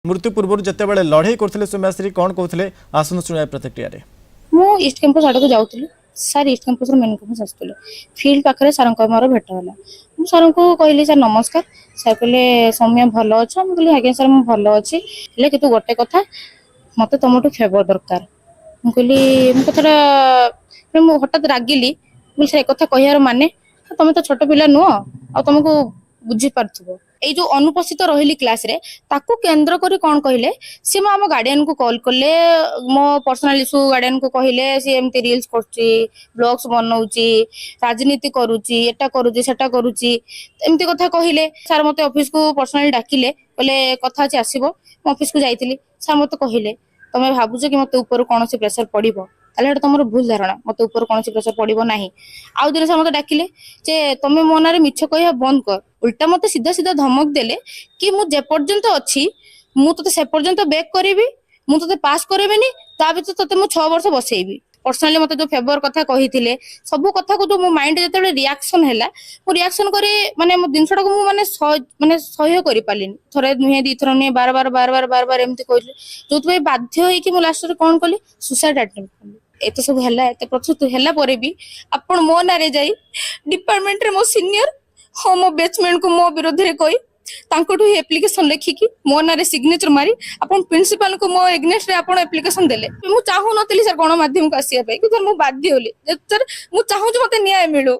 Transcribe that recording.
मृत्यु पूर्व जितेबाला लड़े करते सौम्याश्री कौन कहते आसन शुणा प्रतिक्रिया मु ईस्ट कैंपस आड़ को जाऊँ sir east campus main campus आसुले फिल्ड पाखे सार मोर भेट है मुझे सार को कहली सर नमस्कार सर कहले सौम्य भल अच्छा मुझे कहली आज्ञा सर मुझे भल अच्छी कि तू गोटे कथा मत तुम फेवर दरकार मुझे कथा हठात रागिली मुझे एक कथा कहार माने तुम तो छोट पिला नुह आ तुमको बुझी पार्थ्व एई जो अनुपस्थित रही क्लास रे ताकू केंद्र करी कौन कहले सी आम गार्डियन को कॉल कले मो पर्सनल इश्यू गार्डियन को कहले सी एमती रील्स करछि ब्लॉग्स बनाउछि राजनीति करूछि एटा करूछि सेटा करूछि एमती कथा कहले सर मते ऑफिस को पर्सनली डाकिले कहले कथा अछि आसीबो मो ऑफिस को जाइतिली सर मते कहले तमे भाबुछ कि मते ऊपर कोनोसी प्रेशर पड़िबो ताले तुम भूल धारणा मत ऊपर कौन प्रेशर पड़ो ना आउ दिन मत डाकिले जे तुम मो ना मिछ कह बंद कर उल्टा मत सीधा सीधा धमक देले कि मु जे पर्यंत अच्छी मु तते से पर्यंत बैक करी मु तते पास करेबिनी ता भीतर तते मु 6 वर्ष बसैबी पर्सनली मते जो फेवर कथा कहिथिले सब कथा को जो मो माइंड जेतेबेले रिएक्शन हैला मु रिएक्शन करे माने मो दिनसटा को मु माने सह्य करि पालिनी थरे नुहे दी थरा नुहे बार बार एमती कहले जोत बाध्य होई कि मु लास्ट रे कोन कली सुसाइड अटेम्प्ट कली एते सब हैला एते प्रस्तुत हैला परे भी आपण मो नारे जाई डिपार्टमेंट रे मो सीनियर हो मो बैचमेंट को मो विरोध रे कहि तांकोठु एप्लिकेशन लिखिकी मो नारे सिग्नेचर मारी आपण प्रिंसिपल को मो एग्नेस्ट रे आपण एप्लिकेशन देले मु चाहू नतली सर गण माध्यम को आसिया पे कि सर मु बाध्य होली सर मु चाहू जे मते न्याय मिलू।